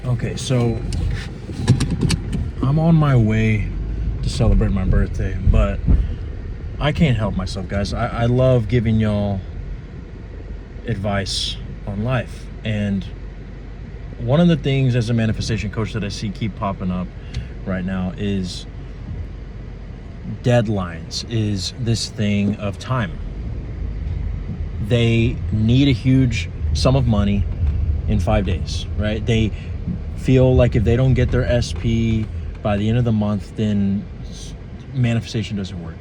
Okay, so I'm on my way to celebrate my birthday, but I can't help myself, guys. I love giving y'all advice on life. And one of the things as a manifestation coach that I see keep popping up right now is deadlines, is this thing of time. They need a huge sum of money in 5 days, right? They feel like if they don't get their SP by the end of the month, then manifestation doesn't work.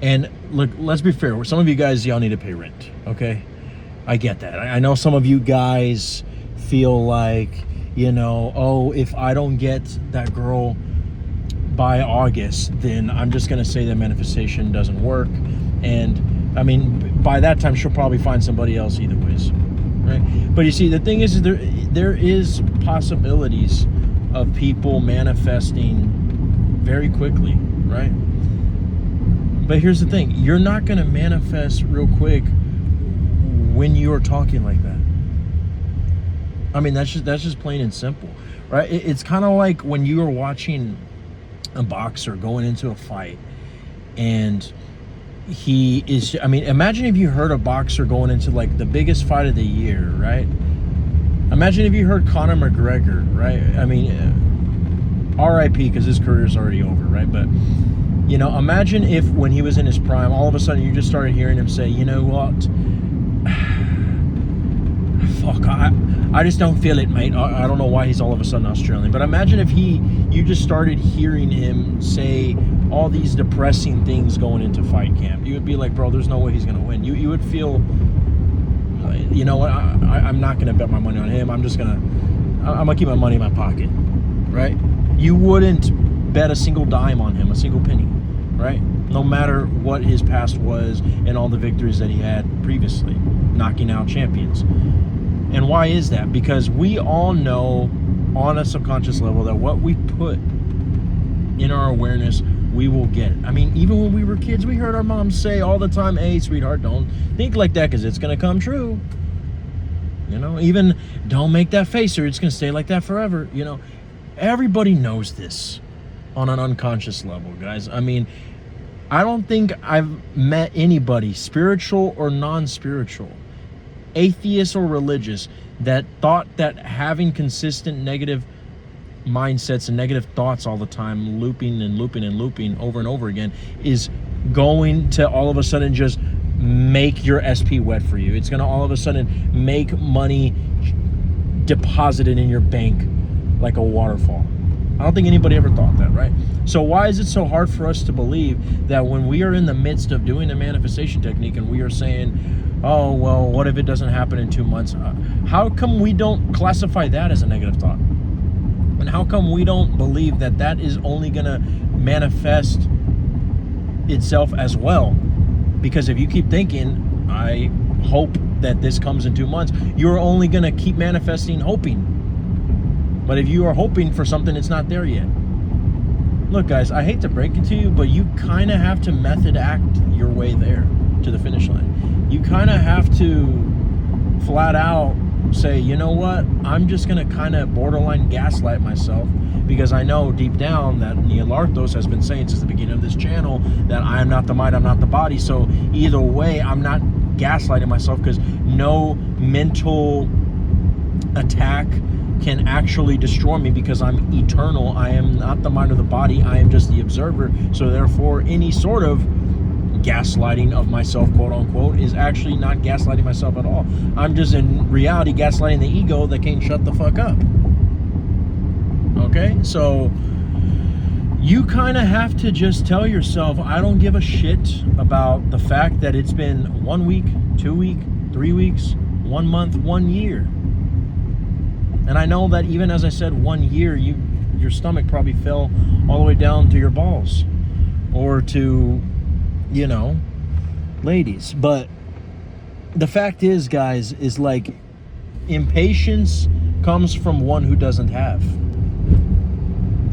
And look, let's be fair. Some of you guys, y'all need to pay rent, okay? I get that. I know some of you guys feel like, oh, if I don't get that girl by August, then I'm just going to say that manifestation doesn't work. And I mean, by that time, she'll probably find somebody else either ways, right? But you see, the thing is there is possibilities of people manifesting very quickly, right? But here's the thing. You're not going to manifest real quick when you're talking like that. I mean, that's just plain and simple, right? It's kind of like when you are watching a boxer going into a fight and he is, I mean, imagine if you heard a boxer going into like the biggest fight of the year, right? Imagine if you heard Conor McGregor, right? I mean, RIP, because his career is already over, right? But, imagine if when he was in his prime, all of a sudden you just started hearing him say, you know what? Fuck, I just don't feel it, mate. I don't know why he's all of a sudden Australian. But imagine if you just started hearing him say all these depressing things going into fight camp. You would be like, bro, there's no way he's going to win. You would feel, you know what, I'm not going to bet my money on him. I'm going to keep my money in my pocket, right? You wouldn't bet a single dime on him, a single penny, right? No matter what his past was and all the victories that he had previously, knocking out champions. And why is that? Because we all know on a subconscious level that what we put in our awareness, we will get. I mean, even when we were kids, we heard our moms say all the time, hey, sweetheart, don't think like that because it's going to come true. Even don't make that face or it's going to stay like that forever. Everybody knows this on an unconscious level, guys. I mean, I don't think I've met anybody, spiritual or non-spiritual, atheist or religious, that thought that having consistent negative mindsets and negative thoughts all the time, looping and looping and looping over and over again, is going to all of a sudden just make your SP wet for you. It's going to all of a sudden make money deposited in your bank like a waterfall. I don't think anybody ever thought that, right? So why is it so hard for us to believe that when we are in the midst of doing a manifestation technique and we are saying, oh, well, what if it doesn't happen in 2 months? How come we don't classify that as a negative thought? And how come we don't believe that that is only going to manifest itself as well? Because if you keep thinking, I hope that this comes in 2 months, you're only going to keep manifesting hoping. But if you are hoping for something, it's not there yet. Look, guys, I hate to break it to you, but you kind of have to method act your way there to the finish line. You kind of have to flat out say, you know what, I'm just going to kind of borderline gaslight myself, because I know deep down that Neil Arthos has been saying since the beginning of this channel that I am not the mind, I'm not the body. So either way, I'm not gaslighting myself, because no mental attack can actually destroy me, because I'm eternal. I am not the mind or the body. I am just the observer. So therefore, any sort of gaslighting of myself, quote unquote, is actually not gaslighting myself at all. I'm just in reality gaslighting the ego that can't shut the fuck up. Okay? So you kind of have to just tell yourself, I don't give a shit about the fact that it's been 1 week, 2 weeks, 3 weeks, 1 month, 1 year. And I know that even as I said 1 year, your stomach probably fell all the way down to your balls, or to, ladies. But the fact is, guys, is like impatience comes from one who doesn't have.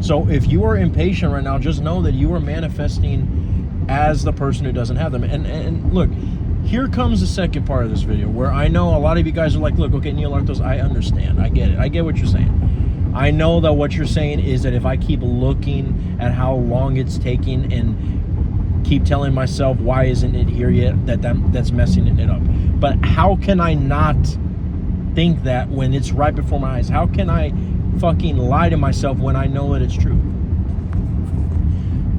So if you are impatient right now, just know that you are manifesting as the person who doesn't have them. And look, here comes the second part of this video, where I know a lot of you guys are like, look, okay, Neil Arthos, I understand. I get it. I get what you're saying. I know that what you're saying is that if I keep looking at how long it's taking and keep telling myself, why isn't it here yet, that's messing it up. But how can I not think that when it's right before my eyes? How can I fucking lie to myself when I know that it's true?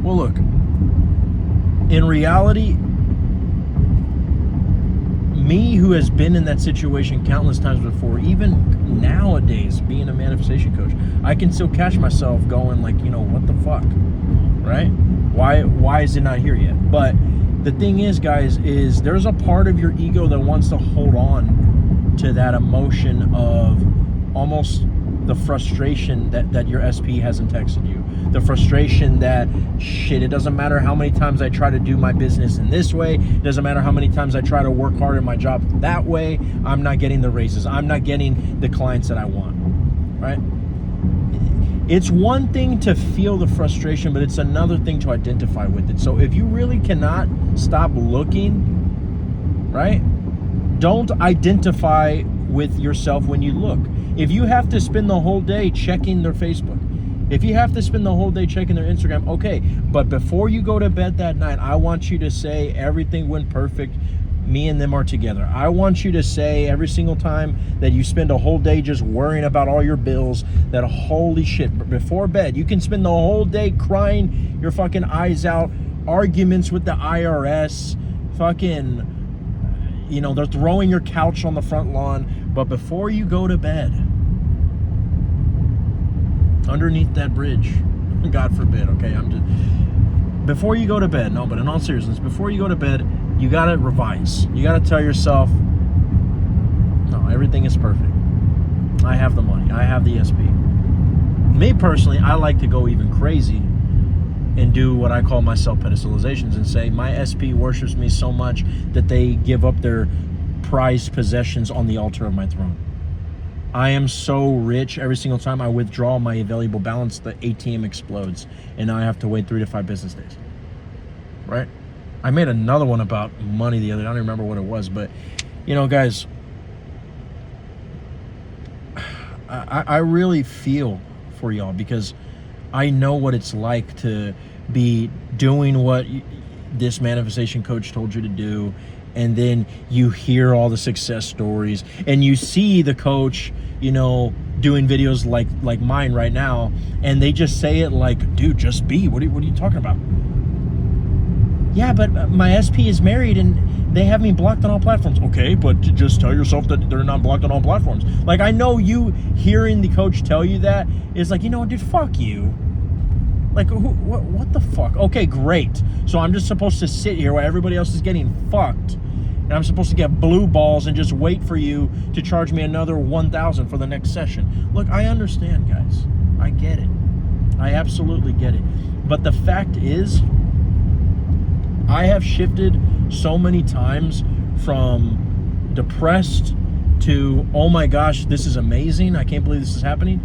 Well, look, in reality, me who has been in that situation countless times before, even nowadays being a manifestation coach, I can still catch myself going like, what the fuck, right? Why is it not here yet? But the thing is, guys, is there's a part of your ego that wants to hold on to that emotion of almost the frustration that your SP hasn't texted you. The frustration that, shit, it doesn't matter how many times I try to do my business in this way. It doesn't matter how many times I try to work hard in my job that way. I'm not getting the raises. I'm not getting the clients that I want, right? It's one thing to feel the frustration, but it's another thing to identify with it. So if you really cannot stop looking, right? Don't identify with yourself when you look. If you have to spend the whole day checking their Facebook, if you have to spend the whole day checking their Instagram, okay, but before you go to bed that night, I want you to say everything went perfect. Me and them are together. I want you to say every single time that you spend a whole day just worrying about all your bills, that holy shit, before bed, you can spend the whole day crying your fucking eyes out, arguments with the IRS, fucking, they're throwing your couch on the front lawn, but before you go to bed, underneath that bridge, God forbid, okay, before you go to bed, no, but in all seriousness, before you go to bed, you gotta revise. You gotta tell yourself, no, everything is perfect. I have the money, I have the SP. Me personally, I like to go even crazy and do what I call my self-pedestalizations and say, my SP worships me so much that they give up their prized possessions on the altar of my throne. I am so rich, every single time I withdraw my available balance, the ATM explodes, and now I have to wait 3 to 5 business days, right? I made another one about money the other day. I don't remember what it was, but, guys, I really feel for y'all because I know what it's like to be doing what this manifestation coach told you to do, and then you hear all the success stories and you see the coach, doing videos like mine right now, and they just say it like, dude, just be. What are you talking about? Yeah, but my SP is married and they have me blocked on all platforms. Okay, but just tell yourself that they're not blocked on all platforms. Like, I know you hearing the coach tell you that is like, dude, fuck you. Like, what the fuck? Okay, great. So I'm just supposed to sit here while everybody else is getting fucked, and I'm supposed to get blue balls and just wait for you to charge me another $1,000 for the next session. Look, I understand, guys. I get it. I absolutely get it. But the fact is, I have shifted so many times from depressed to, oh my gosh, this is amazing, I can't believe this is happening,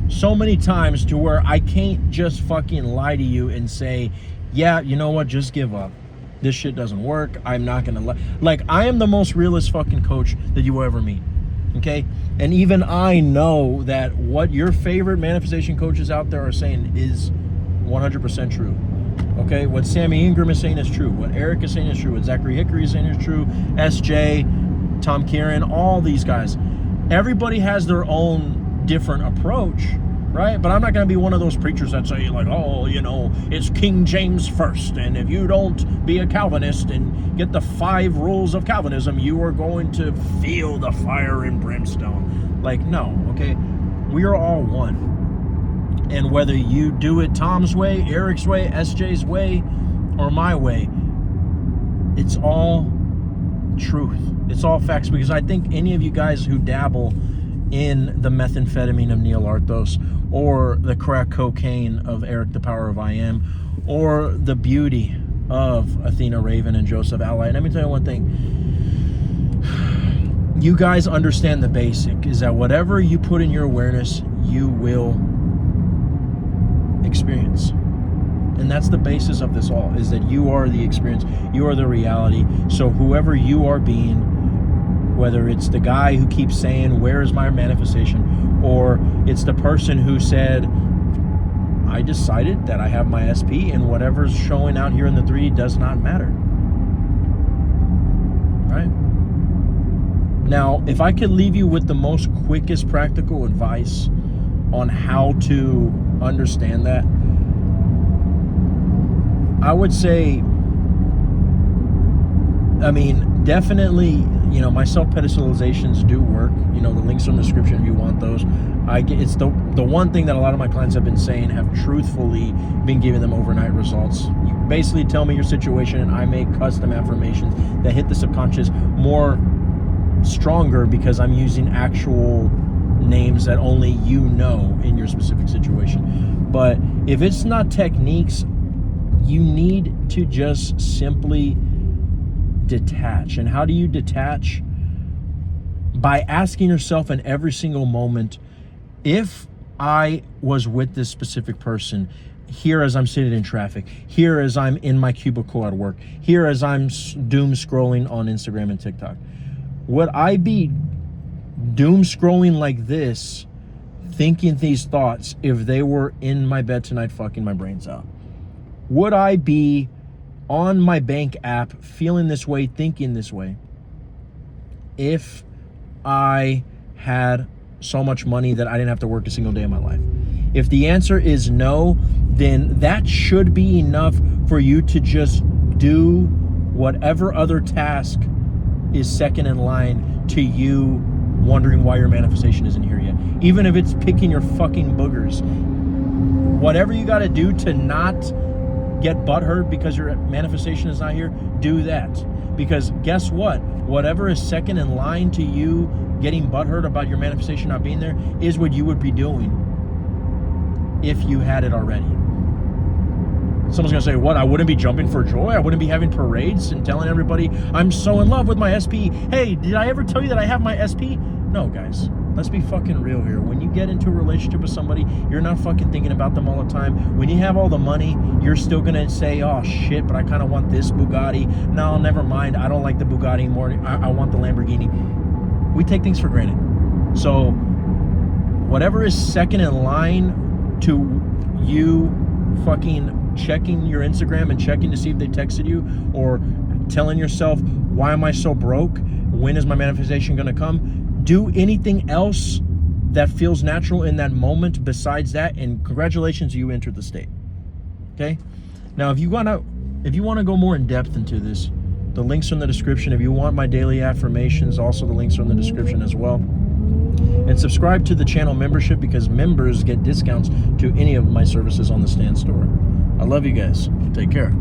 so many times to where I can't just fucking lie to you and say, yeah, you know what, just give up. This shit doesn't work. I'm not gonna lie. Like, I am the most realist fucking coach that you will ever meet, okay? And even I know that what your favorite manifestation coaches out there are saying is 100% true. Okay, what Sammy Ingram is saying is true. What Eric is saying is true. What Zachary Hickory is saying is true. SJ, Tom Kieran, all these guys. Everybody has their own different approach, right? But I'm not going to be one of those preachers that say, like, oh, it's King James first, and if you don't be a Calvinist and get the 5 rules of Calvinism, you are going to feel the fire and brimstone. Like, no, okay? We are all one. And whether you do it Tom's way, Eric's way, SJ's way, or my way, it's all truth. It's all facts, because I think any of you guys who dabble in the methamphetamine of Neil Arthos, or the crack cocaine of Eric the Power of I Am, or the beauty of Athena Raven and Joseph Ally. And let me tell you one thing. You guys understand the basic, is that whatever you put in your awareness, you will experience. And that's the basis of this all, is that you are the experience, you are the reality. So whoever you are being, whether it's the guy who keeps saying, where is my manifestation, or It's the person who said, I decided that I have my SP, and whatever's showing out here in the 3 does not matter. Right? Now, if I could leave you with the most quickest practical advice on how to understand that, I would say, I mean, definitely, you know, my self-pedestalizations do work. You know, the links are in the description if you want those. It's the one thing that a lot of my clients have been saying, have truthfully been giving them overnight results. You basically tell me your situation, and I make custom affirmations that hit the subconscious more stronger because I'm using actual names that only you know in your specific situation. But if it's not techniques, you need to just simply detach. And how do you detach? By asking yourself in every single moment, if I was with this specific person, here as I'm sitting in traffic, here as I'm in my cubicle at work, here as I'm doom scrolling on Instagram and TikTok, would I be doom scrolling like this, thinking these thoughts, if they were in my bed tonight fucking my brains out? Would I be on my bank app feeling this way, thinking this way, if I had so much money that I didn't have to work a single day of my life? If the answer is no, then that should be enough for you to just do whatever other task is second in line to you wondering why your manifestation isn't here yet. Even if it's picking your fucking boogers. Whatever you got to do to not get butthurt because your manifestation is not here, do that. Because guess what? Whatever is second in line to you getting butthurt about your manifestation not being there is what you would be doing if you had it already. Someone's gonna say, what? I wouldn't be jumping for joy? I wouldn't be having parades and telling everybody I'm so in love with my SP? Hey, did I ever tell you that I have my SP? No, guys. Let's be fucking real here. When you get into a relationship with somebody, you're not fucking thinking about them all the time. When you have all the money, you're still gonna say, oh shit, but I kind of want this Bugatti. No, never mind. I don't like the Bugatti anymore. I want the Lamborghini. We take things for granted. So whatever is second in line to you fucking checking your Instagram and checking to see if they texted you, or telling yourself, why am I so broke? When is my manifestation gonna come? Do anything else that feels natural in that moment besides that, and congratulations, you entered the state. Okay? Now, if you want to go more in depth into this, the links are in the description. If you want my daily affirmations, also the links are in the description as well. And subscribe to the channel membership, because members get discounts to any of my services on the Stan Store. I love you guys. Take care.